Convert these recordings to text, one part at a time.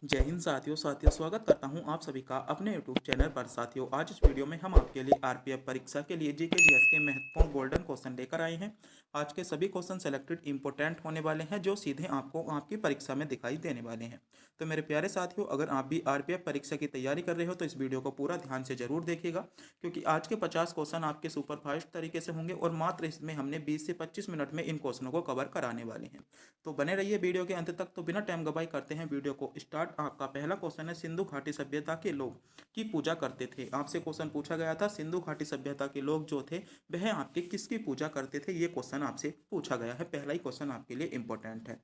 जय हिंद साथियों स्वागत करता हूं आप सभी का अपने यूट्यूब चैनल पर। साथियों, आज इस वीडियो में हम आपके लिए आरपीएफ परीक्षा के लिए जीके जीएस के महत्वपूर्ण गोल्डन क्वेश्चन लेकर आए हैं। आज के सभी क्वेश्चन सेलेक्टेड इंपॉर्टेंट होने वाले हैं जो सीधे आपको आपकी परीक्षा में दिखाई देने वाले हैं। तो मेरे प्यारे साथियों, अगर आप भी आरपीएफ परीक्षा की तैयारी कर रहे हो तो इस वीडियो को पूरा ध्यान से जरूर देखिएगा, क्योंकि आज के 50 क्वेश्चन आपके सुपरफास्ट तरीके से होंगे और मात्र इसमें हमने 20 से 25 मिनट में इन क्वेश्चनों को कवर कराने वाले हैं। तो बने रहिए वीडियो के अंत तक। तो बिना टाइम गवाई करते हैं वीडियो को स्टार्ट। आपका पहला क्वेश्चन है, सिंधु घाटी सभ्यता के लोग की पूजा करते थे। आपसे क्वेश्चन पूछा गया था सिंधु घाटी सभ्यता के लोग जो थे वह आपके किसकी पूजा करते थे, ये क्वेश्चन आपसे पूछा गया है। पहला ही क्वेश्चन आपके लिए इंपॉर्टेंट है।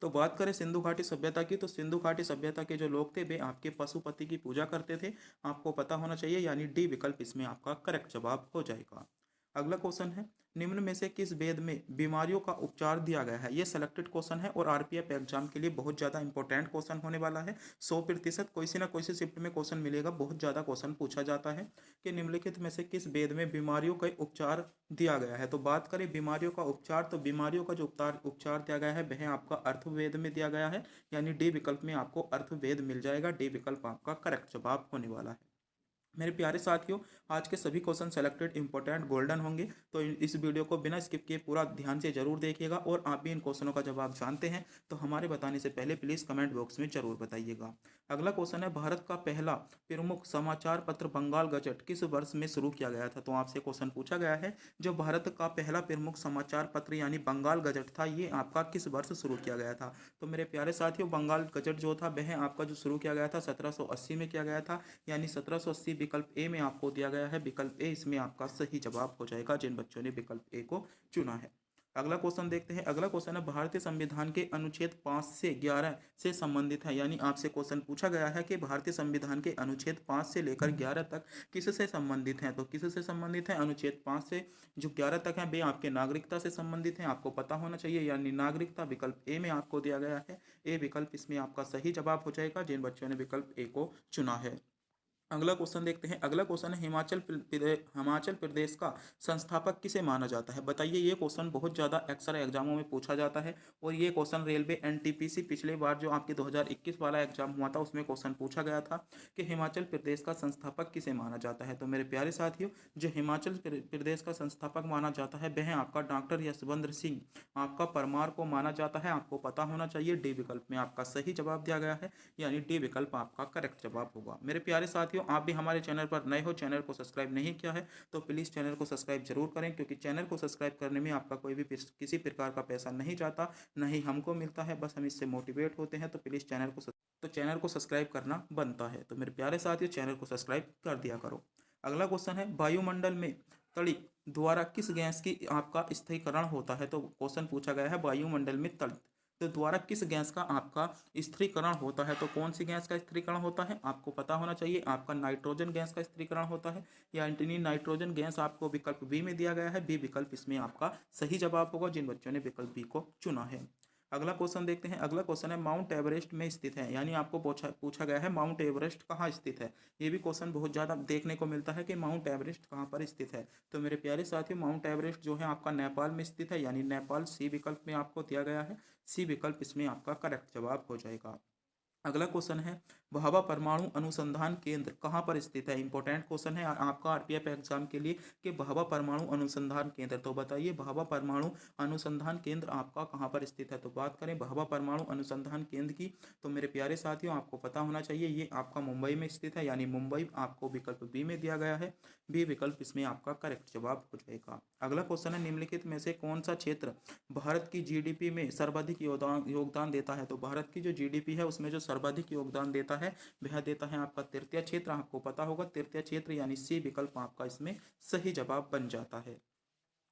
तो बात करें सिंधु घाटी सभ्यता की, तो सिंधु घाटी सभ्यता के जो लोग थे वे आपके पशुपति की पूजा करते थे। आपको पता होना चाहिए, यानी डी विकल्प इसमें आपका करेक्ट जवाब हो जाएगा। अगला क्वेश्चन है, निम्न में से किस वेद में बीमारियों का उपचार दिया गया है। ये सेलेक्टेड क्वेश्चन है और आरपीएफ एग्जाम के लिए बहुत ज़्यादा इंपॉर्टेंट क्वेश्चन होने वाला है। 100% कोई ना कोई शिफ्ट में क्वेश्चन मिलेगा। बहुत ज़्यादा क्वेश्चन पूछा जाता है कि निम्नलिखित में से किस वेद में बीमारियों का उपचार दिया गया है। तो बात करें बीमारियों का उपचार, तो बीमारियों का जो उपचार दिया गया है वह आपका अर्थवेद में दिया गया है, यानी डी विकल्प में आपको अर्थवेद मिल जाएगा। डी विकल्प आपका करेक्ट जवाब होने वाला है। मेरे प्यारे साथियों, आज के सभी क्वेश्चन सेलेक्टेड इंपॉर्टेंट गोल्डन होंगे, तो इस वीडियो को बिना स्किप किए पूरा ध्यान से जरूर देखिएगा। और आप भी इन क्वेश्चनों का जवाब जानते हैं तो हमारे बताने से पहले प्लीज़ कमेंट बॉक्स में जरूर बताइएगा। अगला क्वेश्चन है, भारत का पहला प्रमुख समाचार पत्र बंगाल गजट किस वर्ष में शुरू किया गया था। तो आपसे क्वेश्चन पूछा गया है, जो भारत का पहला प्रमुख समाचार पत्र यानी बंगाल गजट था, ये आपका किस वर्ष शुरू किया गया था। तो मेरे प्यारे साथियों, बंगाल गजट जो था वह आपका जो शुरू किया गया था 1780 में किया गया था, यानी 1780 विकल्प ए में आपको दिया गया है। विकल्प ए इसमें आपका सही जवाब हो जाएगा, जिन बच्चों ने विकल्प ए को चुना है। अगला क्वेश्चन देखते हैं। अगला क्वेश्चन है, भारतीय संविधान के अनुच्छेद 5 से 11 से संबंधित है। यानी आपसे क्वेश्चन पूछा गया है कि भारतीय संविधान के अनुच्छेद 5 से लेकर 11 तक किससे संबंधित हैं। तो किससे संबंधित है, अनुच्छेद 5 से जो 11 तक है वे आपके नागरिकता से संबंधित हैं। आपको पता होना चाहिए, यानी नागरिकता विकल्प ए में आपको दिया गया है। ए विकल्प इसमें आपका सही जवाब हो जाएगा, जिन बच्चों ने विकल्प ए को चुना है। अगला क्वेश्चन देखते हैं। अगला क्वेश्चन है, हिमाचल प्रदेश का संस्थापक किसे माना जाता है। बताइए, ये क्वेश्चन बहुत ज़्यादा अक्सर एग्जामों में पूछा जाता है और ये क्वेश्चन रेलवे एनटीपीसी पिछले बार जो आपके 2021 वाला एग्जाम हुआ था उसमें क्वेश्चन पूछा गया था कि हिमाचल प्रदेश का संस्थापक किसे माना जाता है। तो मेरे प्यारे साथियों, जो हिमाचल प्रदेश का संस्थापक माना जाता है वह आपका डॉक्टर यशवंत सिंह आपका परमार को माना जाता है। आपको पता होना चाहिए। डी विकल्प में आपका सही जवाब दिया गया है, यानी डी विकल्प आपका करेक्ट जवाब होगा। मेरे प्यारे साथियों, आप भी हमारे चैनल पर नए हो, चैनल को सब्सक्राइब नहीं किया है तो प्लीज़ चैनल को सब्सक्राइब जरूर करें, क्योंकि चैनल को सब्सक्राइब करने में आपका कोई भी किसी प्रकार का पैसा नहीं जाता, न ही हमको मिलता है, बस हम इससे मोटिवेट होते हैं। तो प्लीज़ चैनल को सब्सक्राइब करना बनता है। तो मेरे प्यारे साथियों, चैनल को सब्सक्राइब कर दिया करो। अगला क्वेश्चन है, वायुमंडल में तड़ी द्वारा किस गैस की आपका स्थिरीकरण होता है। तो क्वेश्चन पूछा गया है, वायुमंडल में तड़ी तो द्वारा किस गैस का आपका स्थिरीकरण होता है। तो कौन सी गैस का स्थिरीकरण होता है, आपको पता होना चाहिए। आपका नाइट्रोजन गैस का स्थिरीकरण होता है, यानी नाइट्रोजन गैस आपको विकल्प बी में दिया गया है। बी विकल्प इसमें आपका सही जवाब होगा, जिन बच्चों ने विकल्प बी को चुना है। अगला क्वेश्चन देखते हैं। अगला क्वेश्चन है, माउंट एवरेस्ट में स्थित है। यानी आपको पूछा गया है माउंट एवरेस्ट कहाँ स्थित है। ये भी क्वेश्चन बहुत ज़्यादा देखने को मिलता है कि माउंट एवरेस्ट कहाँ पर स्थित है। तो मेरे प्यारे साथियों, माउंट एवरेस्ट जो है आपका नेपाल में स्थित है, यानी नेपाल सी विकल्प में आपको दिया गया है। सी विकल्प इसमें आपका करेक्ट जवाब हो जाएगा। अगला क्वेश्चन है, भाभा परमाणु अनुसंधान केंद्र कहाँ पर स्थित है। इंपॉर्टेंट क्वेश्चन है आपका आरपीएफ एग्जाम के लिए कि भाभा परमाणु अनुसंधान केंद्र। तो बताइए, भाभा परमाणु अनुसंधान केंद्र आपका कहाँ पर स्थित है। तो बात करें भाभा परमाणु अनुसंधान केंद्र की, तो मेरे प्यारे साथियों आपको पता होना चाहिए ये आपका मुंबई में स्थित है, यानी मुंबई आपको विकल्प बी में दिया गया है। बी विकल्प इसमें आपका करेक्ट जवाब हो जाएगा। अगला क्वेश्चन है, निम्नलिखित में से कौन सा क्षेत्र भारत की जीडीपी में सर्वाधिक योगदान देता है। तो भारत की जो जीडीपी है उसमें जो सर्वाधिक योगदान देता है वह देता है आपका तृतीय क्षेत्र। आपको पता होगा तृतीय क्षेत्र, यानी सी विकल्प आपका इसमें सही जवाब बन जाता है।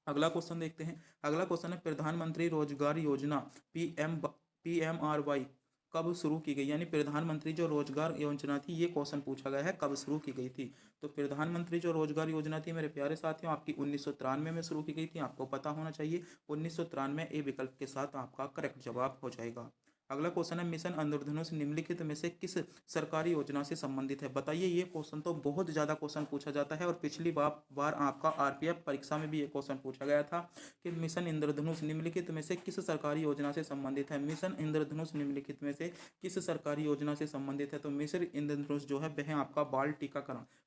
अगला क्वेश्चन देखते हैं। अगला क्वेश्चन है, प्रधानमंत्री रोजगार योजना PMRY कब शुरू की गई। यानी प्रधानमंत्री जो रोजगार योजना थी, ये क्वेश्चन पूछा गया है कब शुरू की गई थी। तो प्रधानमंत्री जो रोजगार योजना थी मेरे प्यारे साथियों आपकी 1993 में शुरू की गई थी। आपको पता होना चाहिए 1993 ए विकल्प के साथ आपका करेक्ट जवाब हो जाएगा। अगला क्वेश्चन है मिशन इंद्रधनुष निम्नलिखित में से किस सरकारी योजना से संबंधित है? बताइए। ये क्वेश्चन तो बहुत ज़्यादा क्वेश्चन पूछा जाता है और पिछली बार आपका आरपीएफ परीक्षा में भी ये क्वेश्चन पूछा गया था कि मिशन इंद्रधनुष निम्नलिखित में से किस सरकारी योजना से संबंधित है? मिशन इंद्रधनुष निम्नलिखित में से किस सरकारी योजना से संबंधित है? तो मिशन इंद्रधनुष जो है वह आपका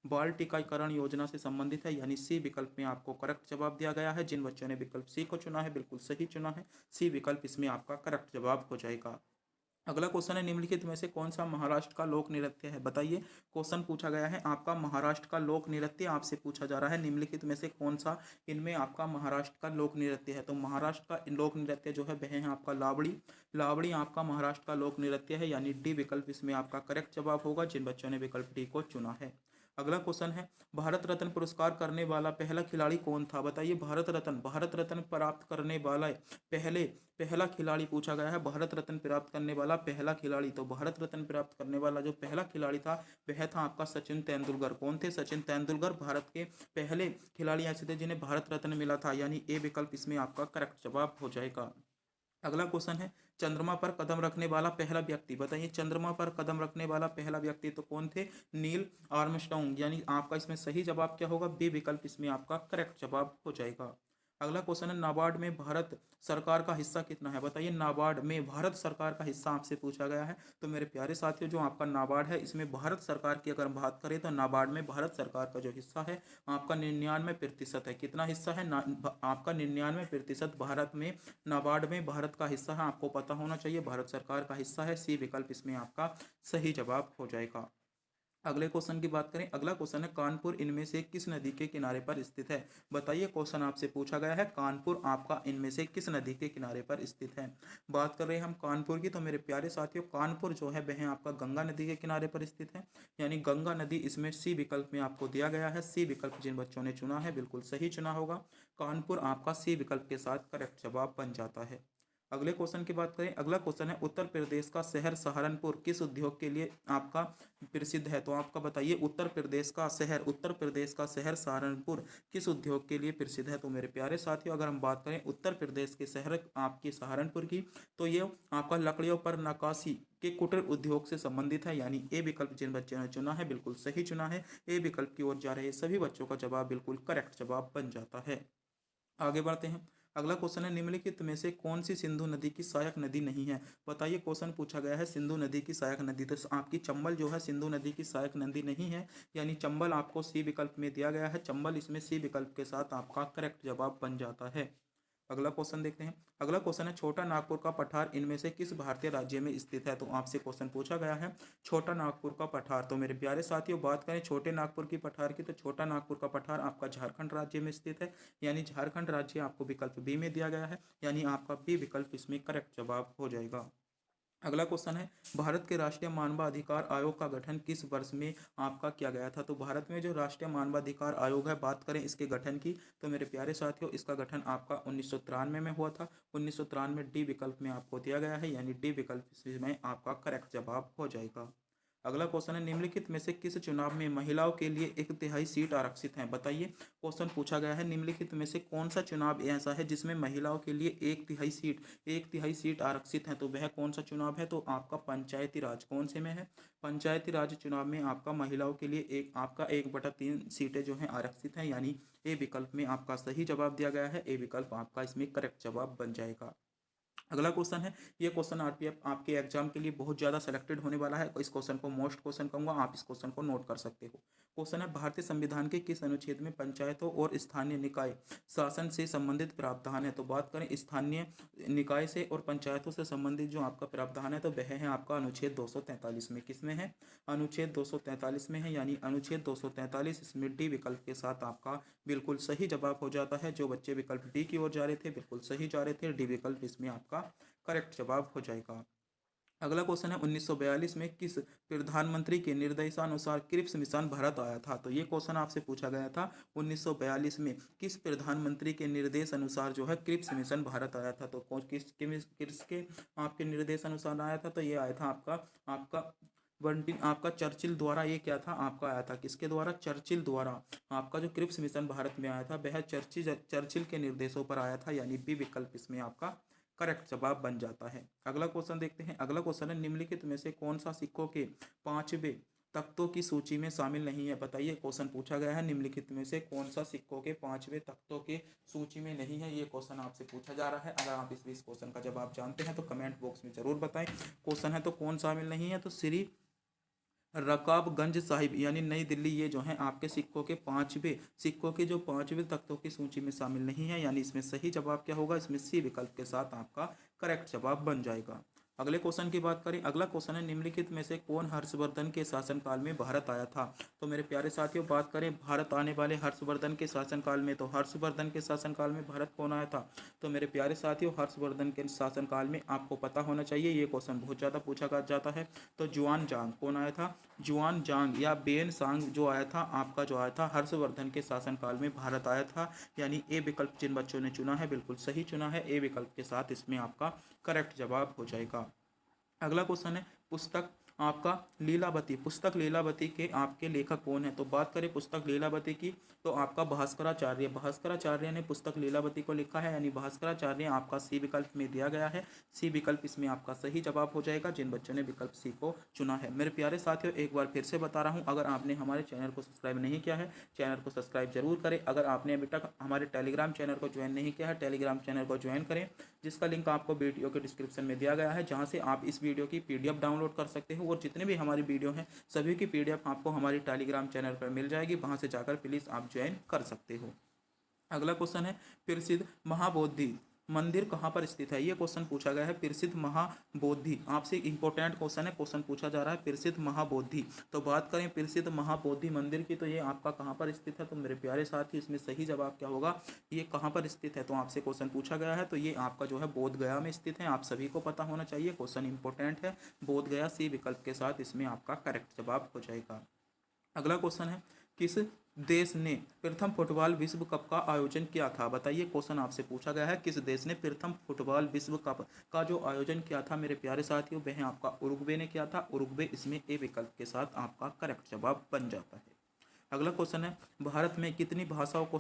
बाल टीकाकरण योजना से संबंधित है, यानी सी विकल्प में आपको करेक्ट जवाब दिया गया है। जिन बच्चों ने विकल्प सी को चुना है बिल्कुल सही चुना है, सी विकल्प इसमें आपका करेक्ट जवाब हो जाएगा। अगला क्वेश्चन है निम्नलिखित में से कौन सा महाराष्ट्र का लोक नृत्य है? बताइए। क्वेश्चन पूछा गया है आपका महाराष्ट्र का लोक नृत्य आपसे पूछा जा रहा है, निम्नलिखित में से कौन सा इनमें आपका महाराष्ट्र का लोक नृत्य है? तो महाराष्ट्र का लोक नृत्य जो है वह है आपका लावड़ी। लावड़ी आपका महाराष्ट्र का लोक नृत्य है, यानी डी विकल्प इसमें आपका करेक्ट जवाब होगा, जिन बच्चों ने विकल्प डी को चुना है। अगला क्वेश्चन है भारत रत्न पुरस्कार करने वाला पहला खिलाड़ी कौन था? बताइए। भारत रत्न प्राप्त करने वाला पहला खिलाड़ी पूछा गया है। भारत रत्न प्राप्त करने वाला पहला खिलाड़ी, तो भारत रत्न प्राप्त करने वाला जो पहला खिलाड़ी था वह था आपका सचिन तेंदुलकर। कौन थे? सचिन तेंदुलकर भारत के पहले खिलाड़ी ऐसे थे जिन्हें भारत रत्न मिला था, यानी ए विकल्प इसमें आपका करेक्ट जवाब हो जाएगा। अगला क्वेश्चन है चंद्रमा पर कदम रखने वाला पहला व्यक्ति। बताइए। चंद्रमा पर कदम रखने वाला पहला व्यक्ति तो कौन थे? नील आर्मस्ट्रांग, यानी आपका इसमें सही जवाब क्या होगा? बी विकल्प इसमें आपका करेक्ट जवाब हो जाएगा। अगला क्वेश्चन है नाबार्ड में भारत सरकार का हिस्सा कितना है? बताइए। नाबार्ड में भारत सरकार का हिस्सा आपसे पूछा गया है। तो मेरे प्यारे साथियों जो आपका नाबार्ड है इसमें भारत सरकार की अगर बात करें तो नाबार्ड में भारत सरकार का जो हिस्सा है आपका 99% है। कितना हिस्सा है? आपका 99% भारत में नाबार्ड में भारत का हिस्सा है, आपको पता होना चाहिए भारत सरकार का हिस्सा है। सी विकल्प इसमें आपका सही जवाब हो जाएगा। अगले क्वेश्चन की बात करें। अगला क्वेश्चन है कानपुर इनमें से किस नदी के किनारे पर स्थित है? बताइए। क्वेश्चन आपसे पूछा गया है कानपुर आपका इनमें से किस नदी के किनारे पर स्थित है? बात कर रहे हैं हम कानपुर की, तो मेरे प्यारे साथियों कानपुर जो है वह आपका गंगा नदी के किनारे पर स्थित है, यानी गंगा नदी इसमें सी विकल्प में आपको दिया गया है। सी विकल्प जिन बच्चों ने चुना है बिल्कुल सही चुना होगा। कानपुर आपका सी विकल्प के साथ करेक्ट जवाब बन जाता है। अगले क्वेश्चन की बात करें। अगला क्वेश्चन है उत्तर प्रदेश का शहर सहारनपुर किस उद्योग के लिए आपका प्रसिद्ध है? तो आपका बताइए। उत्तर प्रदेश का शहर सहारनपुर किस उद्योग के लिए प्रसिद्ध है? तो मेरे प्यारे साथियों अगर हम बात करें उत्तर प्रदेश के शहर आपकी सहारनपुर की, तो ये आपका लकड़ियों पर नक्काशी के कुटीर उद्योग से संबंधित है, यानी ए विकल्प जिन बच्चों ने चुना है बिल्कुल सही चुना है। ए विकल्प की ओर जा रहे सभी बच्चों का जवाब बिल्कुल करेक्ट जवाब बन जाता है। आगे बढ़ते हैं। अगला क्वेश्चन है निम्नलिखित में से कौन सी सिंधु नदी की सहायक नदी नहीं है? बताइए। क्वेश्चन पूछा गया है सिंधु नदी की सहायक नदी, तो आपकी चंबल जो है सिंधु नदी की सहायक नदी नहीं है, यानी चंबल आपको सी विकल्प में दिया गया है। चंबल इसमें सी विकल्प के साथ आपका करेक्ट जवाब बन जाता है। अगला क्वेश्चन देखते हैं। अगला क्वेश्चन है छोटा नागपुर का पठार इनमें से किस भारतीय राज्य में स्थित है? तो आपसे क्वेश्चन पूछा गया है छोटा नागपुर का पठार। तो मेरे प्यारे साथियों बात करें छोटे नागपुर की पठार की, तो छोटा नागपुर का पठार आपका झारखंड राज्य में स्थित है, यानी झारखंड राज्य आपको विकल्प बी में दिया गया है, यानी आपका बी विकल्प इसमें करेक्ट जवाब हो जाएगा। अगला क्वेश्चन है भारत के राष्ट्रीय मानवाधिकार आयोग का गठन किस वर्ष में आपका किया गया था? तो भारत में जो राष्ट्रीय मानवाधिकार आयोग है बात करें इसके गठन की, तो मेरे प्यारे साथियों इसका गठन आपका 1993 में हुआ था। 1993 में डी विकल्प में आपको दिया गया है, यानी डी विकल्प इसमें आपका करेक्ट जवाब हो जाएगा। अगला क्वेश्चन है निम्नलिखित में से किस चुनाव में महिलाओं के लिए 1/3 सीट आरक्षित है? बताइए। क्वेश्चन पूछा गया है निम्नलिखित में से कौन सा चुनाव ऐसा है जिसमें महिलाओं के लिए 1/3 सीट आरक्षित है? तो वह कौन सा चुनाव है? तो आपका पंचायती राज। कौन से में है? पंचायती राज चुनाव में आपका महिलाओं के लिए 1/3 सीटें जो हैं आरक्षित हैं, यानी ए विकल्प में आपका सही जवाब दिया गया है। ए विकल्प आपका इसमें करेक्ट जवाब बन जाएगा। अगला क्वेश्चन है, ये क्वेश्चन आरपीएफ आपके एग्जाम के लिए बहुत ज़्यादा सेलेक्टेड होने वाला है। इस क्वेश्चन को मोस्ट क्वेश्चन कहूँगा, आप इस क्वेश्चन को नोट कर सकते हो। क्वेश्चन है भारतीय संविधान के किस अनुच्छेद में पंचायतों और स्थानीय निकाय शासन से संबंधित प्रावधान है? तो बात करें स्थानीय निकाय से और पंचायतों से संबंधित जो आपका प्रावधान है तो वह है आपका अनुच्छेद 243 में। किस में है? अनुच्छेद 243 में है, यानी अनुच्छेद 243 इसमें डी विकल्प के साथ आपका बिल्कुल सही जवाब हो जाता है। जो बच्चे विकल्प डी की ओर जा रहे थे बिल्कुल सही जा रहे थे, डी विकल्प इसमें आपका करेक्ट जवाब हो जाएगा। अगला क्वेश्चन है 1942 में किस प्रधानमंत्री के निर्देशानुसार क्रिप्स मिशन भारत आया था? तो ये क्वेश्चन आपसे पूछा गया था 1942 में किस प्रधानमंत्री के निर्देश अनुसार जो है क्रिप्स मिशन भारत आया था? तो किसके आपके निर्देश अनुसार आया था? तो ये आया था आपका चर्चिल द्वारा। ये क्या था? आपका आया था किसके द्वारा? चर्चिल द्वारा। आपका जो क्रिप्स मिशन भारत में आया था वह चर्चिल के निर्देशों पर आया था, यानी बी विकल्प इसमें आपका करेक्ट जवाब बन जाता है। अगला क्वेश्चन देखते हैं। अगला क्वेश्चन है, निम्नलिखित में से कौन सा सिक्कों के पांचवें तख्तों की सूची में शामिल नहीं है? बताइए, क्वेश्चन पूछा गया है निम्नलिखित में से कौन सा सिक्कों के पांचवें तख्तों के सूची में नहीं है, ये क्वेश्चन आपसे पूछा जा रहा है। अगर आप इस क्वेश्चन का जवाब जानते हैं तो कमेंट बॉक्स में जरूर बताएं। क्वेश्चन है तो कौन शामिल नहीं है, तो श्री रकाबगंज साहिब यानी नई दिल्ली, ये जो है आपके सिक्कों के जो पांचवें तख्तों की सूची में शामिल नहीं है, यानी इसमें सही जवाब क्या होगा, इसमें सी विकल्प के साथ आपका करेक्ट जवाब बन जाएगा। अगले क्वेश्चन की बात करें। अगला क्वेश्चन है, निम्नलिखित में से कौन हर्षवर्धन के शासनकाल में भारत आया था? तो मेरे प्यारे साथियों, बात करें भारत आने वाले हर्षवर्धन के शासनकाल में, तो हर्षवर्धन के शासनकाल में भारत कौन आया था? तो मेरे प्यारे साथियों, हर्षवर्धन के शासनकाल में आपको पता होना चाहिए, ये क्वेश्चन बहुत ज़्यादा पूछा जाता है। तो जुआन जांग कौन आया था? जुआन जांग या बेन सांग जो आया था, आपका जो आया था हर्षवर्धन के शासनकाल में भारत आया था, यानी ए विकल्प जिन बच्चों ने चुना है बिल्कुल सही चुना है, ए विकल्प के साथ इसमें आपका करेक्ट जवाब हो जाएगा। अगला क्वेश्चन है, पुस्तक आपका लीलावती, पुस्तक लीलावती के आपके लेखक कौन है? तो बात करें पुस्तक लीलावती की, तो आपका भास्कराचार्य ने पुस्तक लीलावती को लिखा है, यानी भास्कराचार्य आपका सी विकल्प में दिया गया है। सी विकल्प इसमें आपका सही जवाब हो जाएगा जिन बच्चों ने विकल्प सी को चुना है। मेरे प्यारे साथियों, एक बार फिर से बता रहा हूँ, अगर आपने हमारे चैनल को सब्सक्राइब नहीं किया है, चैनल को सब्सक्राइब जरूर करें। अगर आपने अभी तक हमारे टेलीग्राम चैनल को ज्वाइन नहीं किया है, टेलीग्राम चैनल को ज्वाइन करें, जिसका लिंक आपको वीडियो के डिस्क्रिप्शन में दिया गया है, जहां से आप इस वीडियो की पीडीएफ डाउनलोड कर सकते हो, और जितने भी हमारी वीडियो हैं सभी की पीडीएफ आपको हमारी टेलीग्राम चैनल पर मिल जाएगी, वहां से जाकर प्लीज़ आप ज्वाइन कर सकते हो। अगला क्वेश्चन है, प्रसिद्ध महाबोधि मंदिर कहाँ पर स्थित है? ये क्वेश्चन पूछा गया है। प्रसिद्ध महाबोधि आपसे इंपॉर्टेंट क्वेश्चन है, क्वेश्चन पूछा जा रहा है प्रसिद्ध महाबोधि। तो बात करें प्रसिद्ध महाबोधि मंदिर की, तो ये आपका कहाँ पर स्थित है? तो मेरे प्यारे साथी, इसमें सही जवाब क्या होगा, ये कहाँ पर स्थित है? तो आपसे क्वेश्चन पूछा गया है, तो ये आपका जो है बोध गया में स्थित है। आप सभी को पता होना चाहिए, क्वेश्चन इंपॉर्टेंट है। बोध गया सी विकल्प के साथ इसमें आपका करेक्ट जवाब हो जाएगा। अगला क्वेश्चन है, किस देश ने प्रथम फुटबॉल विश्व कप का आयोजन किया था? बताइए, क्वेश्चन आपसे पूछा गया है, किस देश ने प्रथम फुटबॉल विश्व कप का जो आयोजन किया था मेरे प्यारे साथियों, वह आपका उरुग्वे ने किया था। उरुग्वे इसमें ए विकल्प के साथ आपका करेक्ट जवाब बन जाता है। अगला क्वेश्चन है, भारत में कितनी भाषाओं को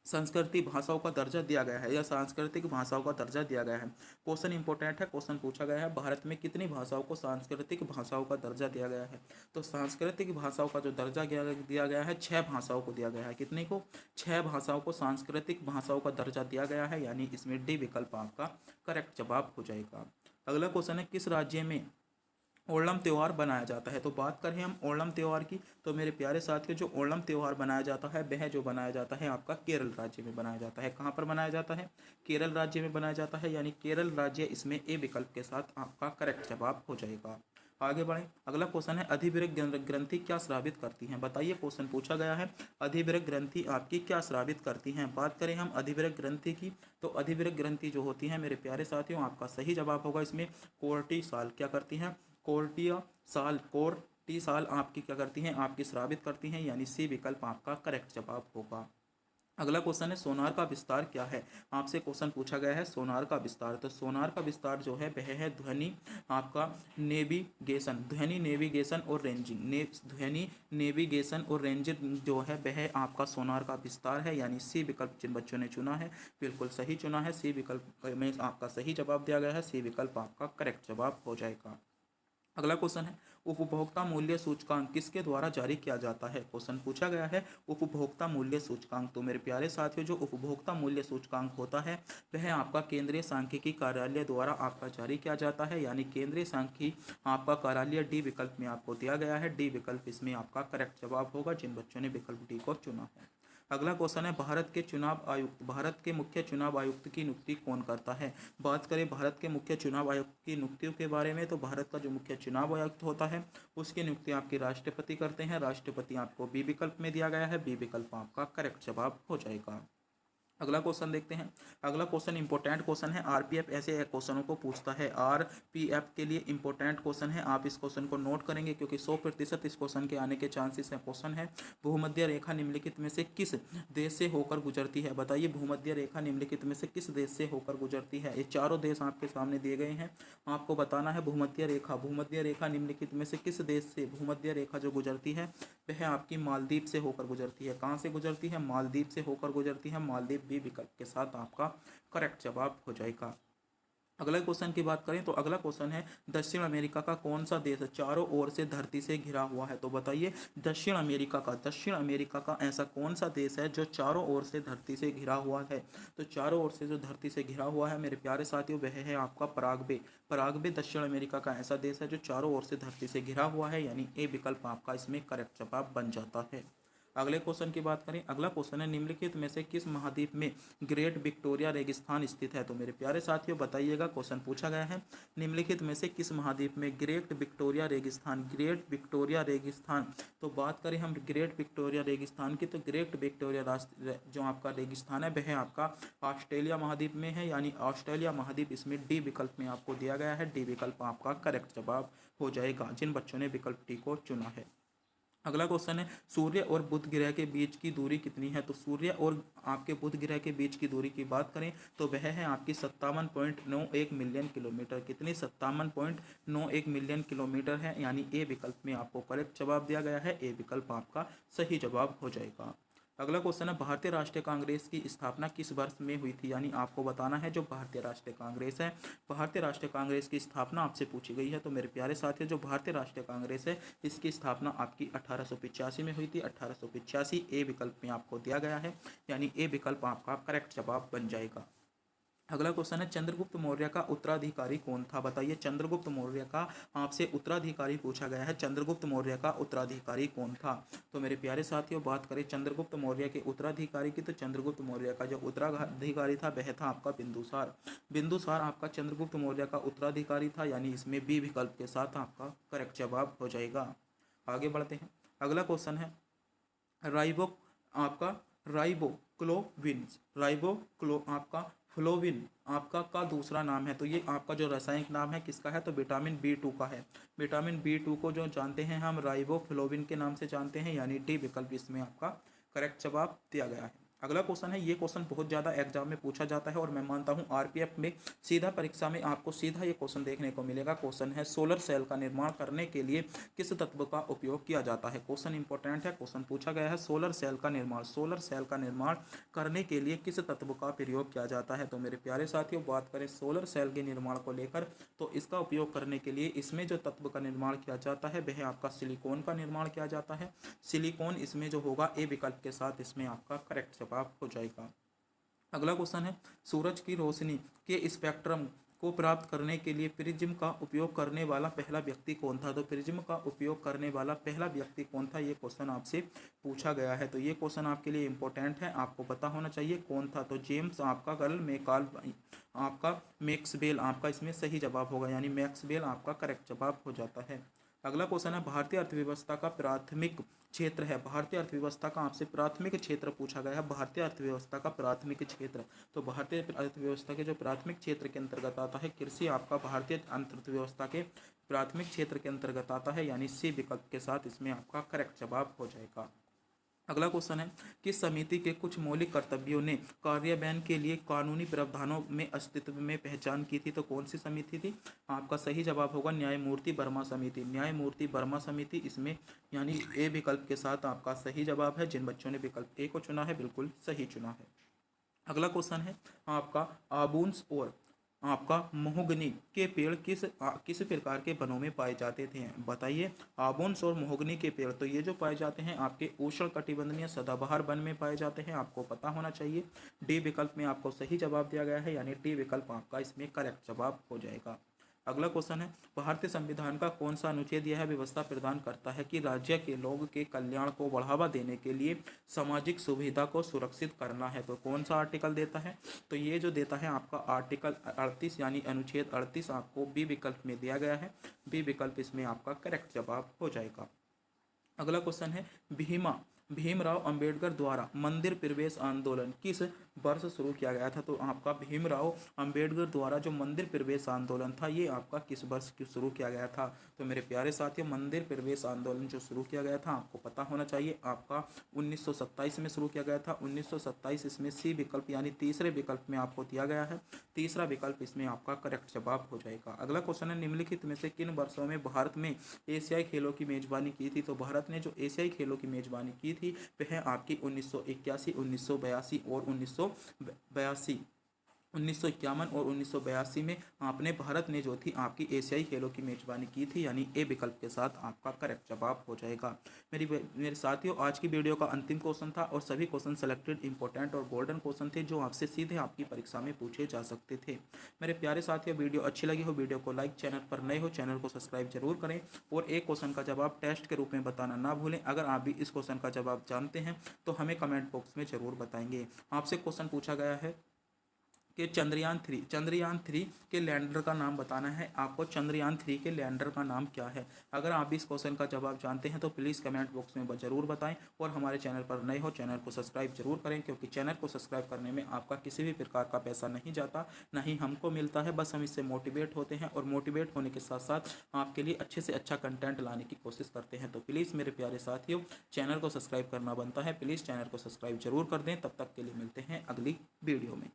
संस्कृति भाषाओं का दर्जा दिया गया है, या सांस्कृतिक भाषाओं का दर्जा दिया गया है? क्वेश्चन इंपॉर्टेंट है, क्वेश्चन पूछा गया है, भारत में कितनी भाषाओं को सांस्कृतिक भाषाओं का दर्जा दिया गया है? तो सांस्कृतिक भाषाओं का जो दर्जा दिया गया है, 6 भाषाओं को दिया गया है। कितने को? 6 भाषाओं को सांस्कृतिक भाषाओं का दर्जा दिया गया है, यानी इसमें डी विकल्प आपका करेक्ट जवाब हो जाएगा। अगला क्वेश्चन है, किस राज्य में ओणम त्यौहार बनाया जाता है? तो बात करें हम ओणम त्यौहार की, तो मेरे प्यारे साथियों, जो ओणम त्यौहार बनाया जाता है वह जो बनाया जाता है आपका केरल राज्य में बनाया जाता है। कहाँ पर बनाया जाता है? केरल राज्य में बनाया जाता है, यानी केरल राज्य इसमें ए विकल्प के साथ आपका करेक्ट जवाब हो जाएगा। आगे बढ़ें। अगला क्वेश्चन है, अधिवृक्क ग्रंथि क्या स्रावित करती हैं? बताइए, क्वेश्चन पूछा गया है, अधिवृक्क ग्रंथि आपकी क्या स्रावित करती हैं? बात करें हम अधिवृक्क ग्रंथि की, तो अधिवृक्क ग्रंथि जो होती है मेरे प्यारे साथियों, आपका सही जवाब होगा इसमें कोर्टिसाल। क्या करती हैं? कोर्टिसाल आपकी क्या करती हैं? आपकी स्रावित करती हैं, यानी सी विकल्प आपका करेक्ट जवाब होगा। अगला क्वेश्चन है, सोनार का विस्तार क्या है? आपसे क्वेश्चन पूछा गया है सोनार का विस्तार। तो सोनार का विस्तार जो है वह है ध्वनि आपका नेविगेशन और रेंजिंग। ध्वनि नेविगेशन और रेंजिंग जो है वह आपका सोनार का विस्तार है, यानी सी विकल्प जिन बच्चों ने चुना है बिल्कुल सही चुना है। सी विकल्प में आपका सही जवाब दिया गया है, सी विकल्प आपका करेक्ट जवाब हो जाएगा। अगला क्वेश्चन है, उपभोक्ता मूल्य सूचकांक किसके द्वारा जारी किया जाता है? क्वेश्चन पूछा गया है उपभोक्ता मूल्य सूचकांक। तो मेरे प्यारे साथियों, जो उपभोक्ता मूल्य सूचकांक होता है वह आपका केंद्रीय सांख्यिकी कार्यालय द्वारा आपका जारी किया जाता है, यानी केंद्रीय सांख्यिकी आपका कार्यालय डी विकल्प में आपको दिया गया है। डी विकल्प इसमें आपका करेक्ट जवाब होगा जिन बच्चों ने विकल्प डी को चुना है। अगला क्वेश्चन है, भारत के मुख्य चुनाव आयुक्त की नियुक्ति कौन करता है? बात करें भारत के मुख्य चुनाव आयुक्त की नियुक्तियों के बारे में, तो भारत का जो मुख्य चुनाव आयुक्त होता है उसकी नियुक्ति आपके राष्ट्रपति करते हैं। राष्ट्रपति आपको बी विकल्प में दिया गया है, बी विकल्प आपका करेक्ट जवाब हो जाएगा। अगला क्वेश्चन देखते हैं। अगला क्वेश्चन इंपॉर्टेंट क्वेश्चन है, आरपीएफ ऐसे क्वेश्चनों को पूछता है। आरपीएफ के लिए इंपॉर्टेंट क्वेश्चन है, आप इस क्वेश्चन को नोट करेंगे क्योंकि 100% इस क्वेश्चन के आने के चांसेस है। क्वेश्चन है, भूमध्य रेखा निम्नलिखित में से किस देश से होकर गुजरती है? बताइए, भूमध्य रेखा निम्नलिखित में से किस देश से होकर गुजरती है? ये चारों देश आपके सामने दिए गए हैं, आपको बताना है भूमध्य रेखा निम्नलिखित में से किस देश से भूमध्य रेखा जो गुजरती है वह आपकी मालदीव से होकर गुजरती है। कहाँ से गुजरती है? मालदीव से होकर गुजरती है। मालदीव बी विकल्प के साथ आपका करेक्ट जवाब हो जाएगा। अगला क्वेश्चन की बात करें तो अगला क्वेश्चन है दक्षिण अमेरिका का कौन सा देश चारों ओर से धरती से घिरा हुआ है। तो बताइए दक्षिण अमेरिका का ऐसा कौन सा देश है जो चारों ओर से धरती से घिरा हुआ है। तो चारों ओर से जो धरती से घिरा हुआ है मेरे प्यारे साथियों वह है आपका पराग्वे दक्षिण अमेरिका का ऐसा देश है जो चारों ओर से धरती से घिरा हुआ है, यानी ए विकल्प आपका इसमें करेक्ट जवाब बन जाता है। अगले क्वेश्चन की बात करें, अगला क्वेश्चन है निम्नलिखित में से किस महाद्वीप में ग्रेट विक्टोरिया रेगिस्तान स्थित है। तो मेरे प्यारे साथियों बताइएगा, क्वेश्चन पूछा गया है निम्नलिखित में से किस महाद्वीप में ग्रेट विक्टोरिया रेगिस्तान। तो बात करें हम ग्रेट विक्टोरिया रेगिस्तान की, तो ग्रेट विक्टोरिया जो आपका रेगिस्तान है वह आपका ऑस्ट्रेलिया महाद्वीप में है, यानी ऑस्ट्रेलिया महाद्वीप इसमें डी विकल्प में आपको दिया गया है। डी विकल्प आपका करेक्ट जवाब हो जाएगा जिन बच्चों ने विकल्प डी को चुना है। अगला क्वेश्चन है सूर्य और बुध ग्रह के बीच की दूरी कितनी है। तो सूर्य और आपके बुध ग्रह के बीच की दूरी की बात करें तो वह है आपकी 57.91 मिलियन किलोमीटर। कितनी 57.91 मिलियन किलोमीटर है, यानी ए विकल्प में आपको करेक्ट जवाब दिया गया है। ए विकल्प आपका सही जवाब हो जाएगा। अगला क्वेश्चन है भारतीय राष्ट्रीय कांग्रेस की स्थापना किस वर्ष में हुई थी, यानी आपको बताना है जो भारतीय राष्ट्रीय कांग्रेस है, भारतीय राष्ट्रीय कांग्रेस की स्थापना आपसे पूछी गई है। तो मेरे प्यारे साथियों जो भारतीय राष्ट्रीय कांग्रेस है इसकी स्थापना आपकी 1885 में हुई थी। 1885 ए विकल्प में आपको दिया गया है, यानी ए विकल्प आपका करेक्ट जवाब बन जाएगा। अगला क्वेश्चन है चंद्रगुप्त मौर्य का उत्तराधिकारी कौन था। बताइए चंद्रगुप्त मौर्य का आपसे उत्तराधिकारी पूछा गया है, चंद्रगुप्त मौर्य का उत्तराधिकारी कौन था। तो मेरे प्यारे साथियों बात करें चंद्रगुप्त मौर्य के उत्तराधिकारी की, तो चंद्रगुप्त मौर्य का जो उत्तराधिकारी था वह था आपका बिंदुसार आपका चंद्रगुप्त मौर्य का उत्तराधिकारी था, यानी इसमें बी विकल्प के साथ आपका करेक्ट जवाब हो जाएगा। आगे बढ़ते हैं, अगला क्वेश्चन है फ्लोविन आपका का दूसरा नाम है। तो ये आपका जो रासायनिक नाम है किसका है, तो विटामिन B2 का है। विटामिन B2 को जो जानते हैं हम राइबोफ्लोविन के नाम से जानते हैं, यानी डी विकल्प इसमें आपका करेक्ट जवाब दिया गया है। अगला क्वेश्चन है, ये क्वेश्चन बहुत ज़्यादा एग्जाम में पूछा जाता है और मैं मानता हूँ आरपीएफ में सीधा परीक्षा में आपको सीधा ये क्वेश्चन देखने को मिलेगा। क्वेश्चन है सोलर सेल का निर्माण करने के लिए किस तत्व का उपयोग किया जाता है। क्वेश्चन इंपॉर्टेंट है, क्वेश्चन पूछा गया है सोलर सेल का निर्माण करने के लिए किस तत्व का प्रयोग किया जाता है। तो मेरे प्यारे साथियों बात करें सोलर सेल के निर्माण को लेकर, तो इसका उपयोग करने के लिए इसमें जो तत्व का निर्माण किया जाता है वह आपका सिलिकॉन का निर्माण किया जाता है। सिलिकॉन इसमें जो होगा ए विकल्प के साथ इसमें आपका करेक्ट जवाब हो जाएगा। अगला क्वेश्चन है सूरज की रोशनी के स्पेक्ट्रम को प्राप्त करने के लिए प्रिज्म का उपयोग करने वाला पहला व्यक्ति कौन था। तो प्रिज्म का उपयोग करने वाला पहला व्यक्ति कौन था, ये क्वेश्चन आपसे पूछा गया है। तो ये क्वेश्चन आपके लिए इंपॉर्टेंट है, आपको पता होना चाहिए कौन था। तो जेम्स आपका कर्ल मैकॉल आपका मैक्सवेल आपका इसमें सही जवाब होगा, यानी मैक्सवेल आपका करेक्ट जवाब हो जाता है। अगला क्वेश्चन है भारतीय अर्थव्यवस्था का प्राथमिक क्षेत्र है। भारतीय अर्थव्यवस्था का आपसे प्राथमिक क्षेत्र पूछा गया है, भारतीय अर्थव्यवस्था का प्राथमिक क्षेत्र। तो भारतीय अर्थव्यवस्था के जो प्राथमिक क्षेत्र के अंतर्गत आता है कृषि आपका भारतीय अर्थव्यवस्था के प्राथमिक क्षेत्र के अंतर्गत आता है, यानी सी विकल्प के साथ इसमें आपका करेक्ट जवाब हो जाएगा। अगला क्वेश्चन है किस समिति के कुछ मौलिक कर्तव्यों ने कार्यान्वयन के लिए कानूनी प्रावधानों में अस्तित्व में पहचान की थी। तो कौन सी समिति थी, आपका सही जवाब होगा न्यायमूर्ति वर्मा समिति इसमें, यानी ए विकल्प के साथ आपका सही जवाब है। जिन बच्चों ने विकल्प ए को चुना है बिल्कुल सही चुना है। अगला क्वेश्चन है आपका आबूंस और आपका महोगनी के पेड़ किस प्रकार के वनों में पाए जाते थे। बताइए आबोन्स और महोगनी के पेड़, तो ये जो पाए जाते हैं आपके उष्णकटिबंधीय सदाबहार वन में पाए जाते हैं, आपको पता होना चाहिए। डी विकल्प में आपको सही जवाब दिया गया है, यानी डी विकल्प आपका इसमें करेक्ट जवाब हो जाएगा। अगला क्वेश्चन है भारतीय संविधान का कौन सा अनुच्छेद यह व्यवस्था प्रदान करता है कि राज्य के लोग के कल्याण को बढ़ावा देने के लिए सामाजिक सुविधा को सुरक्षित करना है। तो कौन सा आर्टिकल देता है, तो ये जो देता है आपका आर्टिकल 38 यानी अनुच्छेद 38 आपको बी विकल्प में दिया गया है। बी विकल्प इसमें आपका करेक्ट जवाब हो जाएगा। अगला क्वेश्चन है भीमराव अंबेडकर द्वारा मंदिर प्रवेश आंदोलन किस वर्ष शुरू किया गया था। तो आपका भीमराव अंबेडकर द्वारा जो मंदिर प्रवेश आंदोलन था ये आपका किस वर्ष शुरू किया गया था। तो मेरे प्यारे साथियों मंदिर प्रवेश आंदोलन जो शुरू किया गया था आपको पता होना चाहिए, आपका 1927 में शुरू किया गया था। 1927 इसमें सी विकल्प यानी तीसरे विकल्प में आपको दिया गया है। तीसरा विकल्प इसमें आपका करेक्ट जवाब हो जाएगा। अगला क्वेश्चन है निम्नलिखित में से किन वर्षों में भारत में एशियाई खेलों की मेजबानी की थी। तो भारत ने जो एशियाई खेलों की मेजबानी की थी वह आपकी 1981, 1982 और 1951 और 1982 में आपने भारत ने जो थी आपकी एशियाई खेलों की मेजबानी की थी, यानी ए विकल्प के साथ आपका करेक्ट जवाब हो जाएगा। मेरे साथियों, आज की वीडियो का अंतिम क्वेश्चन था और सभी क्वेश्चन सेलेक्टेड इंपॉर्टेंट और गोल्डन क्वेश्चन थे जो आपसे सीधे आपकी परीक्षा में पूछे जा सकते थे। मेरे प्यारे साथियों, वीडियो अच्छी लगी हो वीडियो को लाइक, चैनल पर नए हो चैनल को सब्सक्राइब जरूर करें और एक क्वेश्चन का जवाब टेस्ट के रूप में बताना ना भूलें। अगर आप भी इस क्वेश्चन का जवाब जानते हैं तो हमें कमेंट बॉक्स में जरूर बताएंगे। आपसे क्वेश्चन पूछा गया है कि चंद्रयान 3 के लैंडर का नाम बताना है। आपको चंद्रयान 3 के लैंडर का नाम क्या है? अगर आप इस क्वेश्चन का जवाब जानते हैं तो प्लीज़ कमेंट बॉक्स में ज़रूर बताएं और हमारे चैनल पर नए हो चैनल को सब्सक्राइब जरूर करें, क्योंकि चैनल को सब्सक्राइब करने में आपका किसी भी प्रकार का पैसा नहीं जाता, ना ही हमको मिलता है। बस हम इससे मोटिवेट होते हैं और मोटिवेट होने के साथ साथ आपके लिए अच्छे से अच्छा कंटेंट लाने की कोशिश करते हैं। तो प्लीज़ मेरे प्यारे साथियों, चैनल को सब्सक्राइब करना बनता है, प्लीज़ चैनल को सब्सक्राइब जरूर कर दें। तब तक के लिए मिलते हैं अगली वीडियो में।